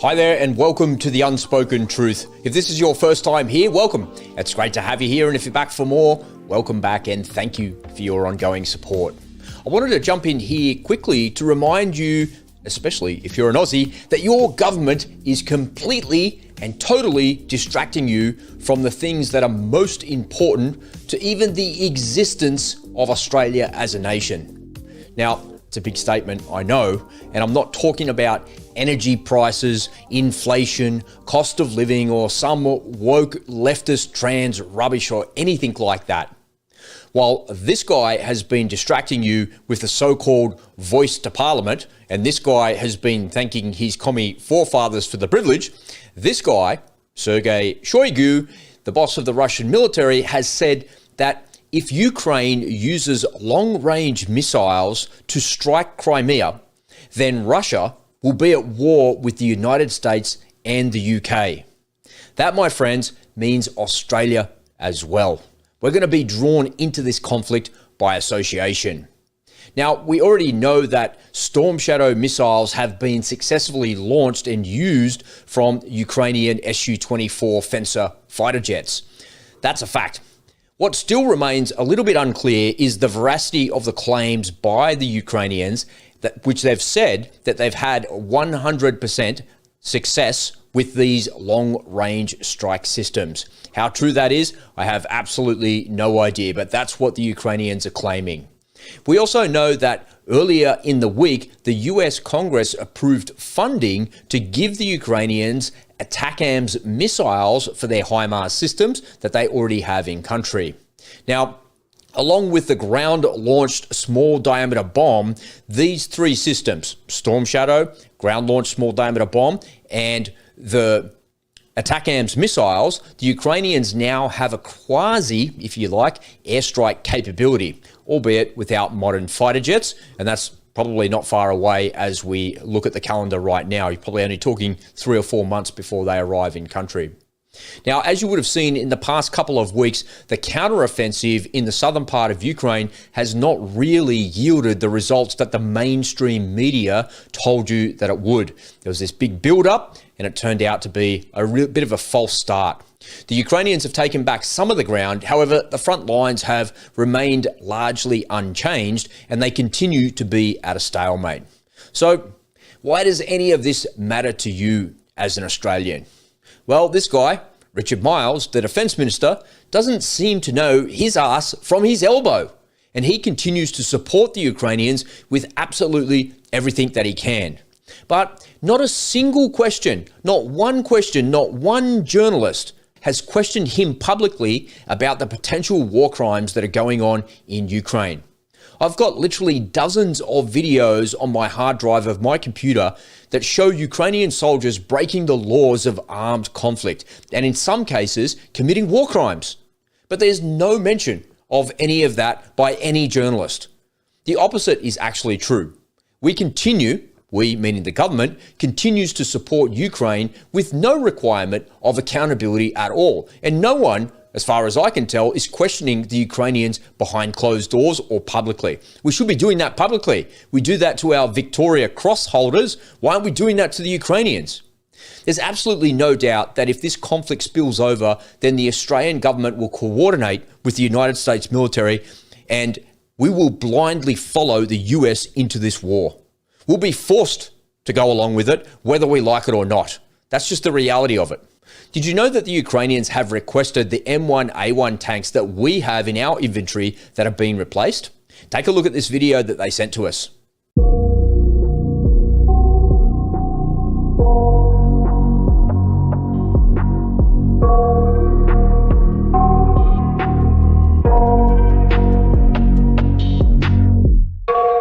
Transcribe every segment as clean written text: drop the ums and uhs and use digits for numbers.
Hi there and welcome to the Unspoken Truth. If this is your first time here, welcome. It's great to have you here, and if you're back for more, welcome back and thank you for your ongoing support. I wanted to jump in here quickly to remind you, especially if you're an Aussie, that your government is completely and totally distracting you from the things that are most important to even the existence of Australia as a nation. Now, it's a big statement, I know, and I'm not talking about energy prices, inflation, cost of living, or some woke leftist trans rubbish or anything like that. While this guy has been distracting you with the so-called voice to parliament, and this guy has been thanking his commie forefathers for the privilege, this guy, Sergei Shoigu, the boss of the Russian military, has said that if Ukraine uses long-range missiles to strike Crimea, then Russia will be at war with the United States and the UK. That, my friends, means Australia as well. We're going to be drawn into this conflict by association. Now, we already know that Storm Shadow missiles have been successfully launched and used from Ukrainian Su-24 Fencer fighter jets. That's a fact. What still remains a little bit unclear is the veracity of the claims by the Ukrainians, which they've said that they've had 100% success with these long-range strike systems. How true that is, I have absolutely no idea, but that's what the Ukrainians are claiming. We also know that earlier in the week, the US Congress approved funding to give the Ukrainians ATACMS missiles for their HIMARS systems that they already have in country. Now, along with the ground-launched small-diameter bomb, these three systems, Storm Shadow, ground-launched small-diameter bomb, and the ATACMS missiles, the Ukrainians now have a quasi, if you like, airstrike capability, albeit without modern fighter jets, and that's probably not far away as we look at the calendar right now. You're probably only talking 3 or 4 months before they arrive in country. Now, as you would have seen in the past couple of weeks, the counteroffensive in the southern part of Ukraine has not really yielded the results that the mainstream media told you that it would. There was this big build-up, and it turned out to be a real bit of a false start. The Ukrainians have taken back some of the ground. However, the front lines have remained largely unchanged, and they continue to be at a stalemate. So, why does any of this matter to you as an Australian? Well, this guy, Richard Miles, the Defence Minister, doesn't seem to know his ass from his elbow, and he continues to support the Ukrainians with absolutely everything that he can. But not a single question, not one journalist has questioned him publicly about the potential war crimes that are going on in Ukraine. I've got literally dozens of videos on my hard drive of my computer that show Ukrainian soldiers breaking the laws of armed conflict, and in some cases committing war crimes. But there's no mention of any of that by any journalist. The opposite is actually true. We, meaning the government, continues to support Ukraine with no requirement of accountability at all. And no one, as far as I can tell, is questioning the Ukrainians behind closed doors or publicly. We should be doing that publicly. We do that to our Victoria Cross holders. Why aren't we doing that to the Ukrainians? There's absolutely no doubt that if this conflict spills over, then the Australian government will coordinate with the United States military, and we will blindly follow the US into this war. We'll be forced to go along with it, whether we like it or not. That's just the reality of it. Did you know that the Ukrainians have requested the M1A1 tanks that we have in our inventory that have been replaced? Take a look at this video that they sent to us.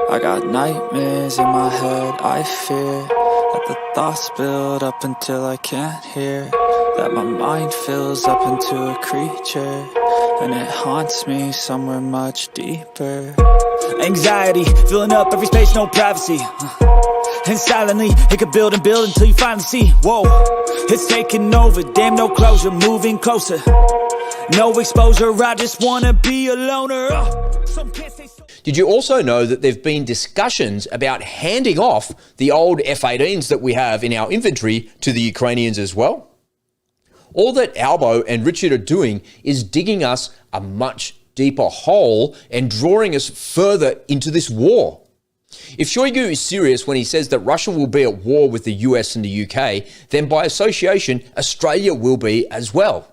I got nightmares in my head, I fear that the thoughts build up until I can't hear, that my mind fills up into a creature, and it haunts me somewhere much deeper. Anxiety, filling up every space, no privacy, and silently, it could build and build until you finally see, whoa, it's taking over, damn no closure, moving closer. No exposure, I just wanna be a loner. Did you also know that there have been discussions about handing off the old F-18s that we have in our inventory to the Ukrainians as well? All that Albo and Richard are doing is digging us a much deeper hole and drawing us further into this war. If Shoigu is serious when he says that Russia will be at war with the US and the UK, then by association, Australia will be as well.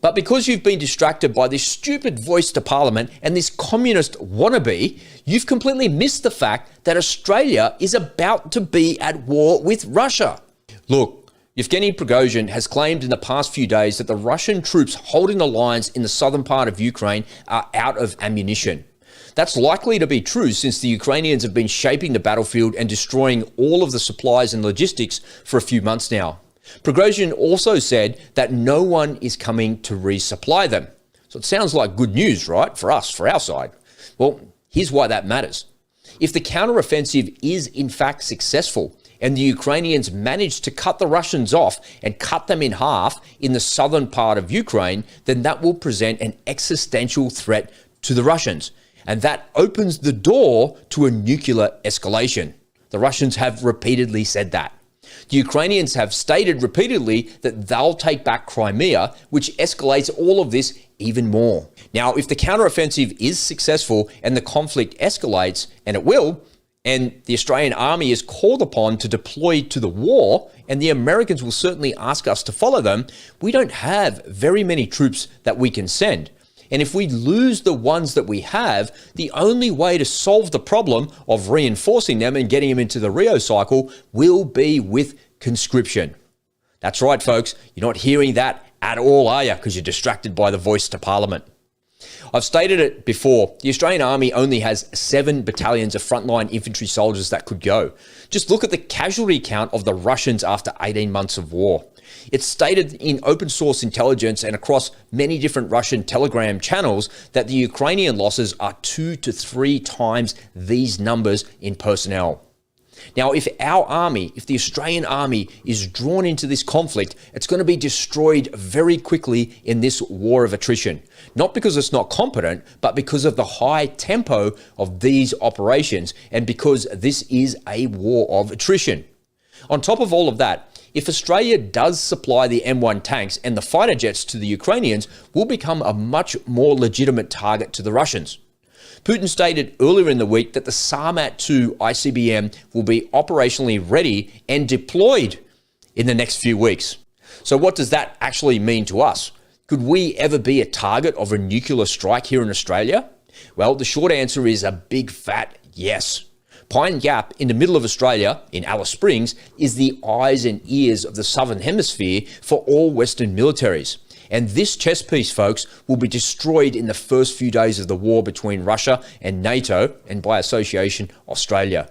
But because you've been distracted by this stupid voice to Parliament and this communist wannabe, you've completely missed the fact that Australia is about to be at war with Russia. Look, Yevgeny Prigozhin has claimed in the past few days that the Russian troops holding the lines in the southern part of Ukraine are out of ammunition. That's likely to be true since the Ukrainians have been shaping the battlefield and destroying all of the supplies and logistics for a few months now. Prigozhin also said that no one is coming to resupply them. So it sounds like good news, right? For us, for our side. Well, here's why that matters. If the counteroffensive is in fact successful and the Ukrainians manage to cut the Russians off and cut them in half in the southern part of Ukraine, then that will present an existential threat to the Russians. And that opens the door to a nuclear escalation. The Russians have repeatedly said that. The Ukrainians have stated repeatedly that they'll take back Crimea, which escalates all of this even more. Now, if the counteroffensive is successful and the conflict escalates, and it will, and the Australian army is called upon to deploy to the war, and the Americans will certainly ask us to follow them, we don't have very many troops that we can send. And if we lose the ones that we have, the only way to solve the problem of reinforcing them and getting them into the Rio cycle will be with conscription. That's right, folks. You're not hearing that at all, are you? Because you're distracted by the voice to Parliament. I've stated it before, the Australian Army only has 7 battalions of frontline infantry soldiers that could go. Just look at the casualty count of the Russians after 18 months of war. It's stated in open source intelligence and across many different Russian Telegram channels that the Ukrainian losses are 2 to 3 times these numbers in personnel. Now, if our army, if the Australian army is drawn into this conflict, it's going to be destroyed very quickly in this war of attrition. Not because it's not competent, but because of the high tempo of these operations and because this is a war of attrition. On top of all of that, if Australia does supply the M1 tanks and the fighter jets to the Ukrainians, we'll become a much more legitimate target to the Russians. Putin stated earlier in the week that the Sarmat-2 ICBM will be operationally ready and deployed in the next few weeks. So what does that actually mean to us? Could we ever be a target of a nuclear strike here in Australia? Well, the short answer is a big fat yes. Pine Gap in the middle of Australia, in Alice Springs, is the eyes and ears of the Southern Hemisphere for all Western militaries. And this chess piece, folks, will be destroyed in the first few days of the war between Russia and NATO, and by association, Australia.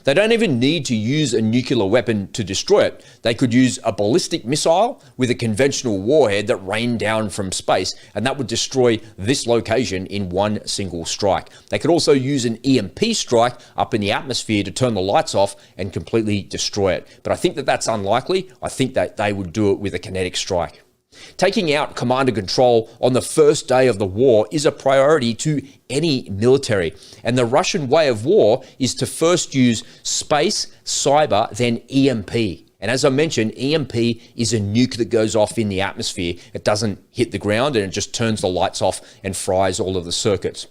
They don't even need to use a nuclear weapon to destroy it. They could use a ballistic missile with a conventional warhead that rained down from space, and that would destroy this location in one single strike. They could also use an EMP strike up in the atmosphere to turn the lights off and completely destroy it. But I think that that's unlikely. I think that they would do it with a kinetic strike. Taking out command and control on the first day of the war is a priority to any military. And the Russian way of war is to first use space, cyber, then EMP. And as I mentioned, EMP is a nuke that goes off in the atmosphere. It doesn't hit the ground and it just turns the lights off and fries all of the circuits.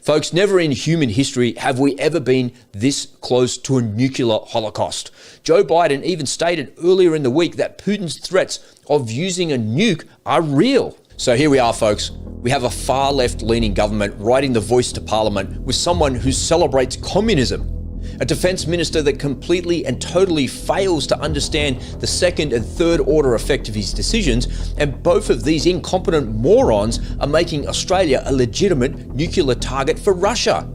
Folks, never in human history have we ever been this close to a nuclear holocaust. Joe Biden even stated earlier in the week that Putin's threats of using a nuke are real. So here we are, folks. We have a far left-leaning government writing the voice to Parliament with someone who celebrates communism. A defense minister that completely and totally fails to understand the second and third order effect of his decisions, and both of these incompetent morons are making Australia a legitimate nuclear target for Russia.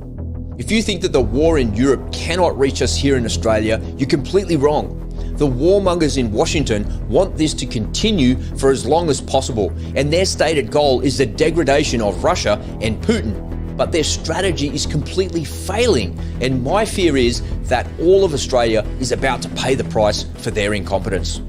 If you think that the war in Europe cannot reach us here in Australia, you're completely wrong. The warmongers in Washington want this to continue for as long as possible, and their stated goal is the degradation of Russia and Putin. But their strategy is completely failing, and my fear is that all of Australia is about to pay the price for their incompetence.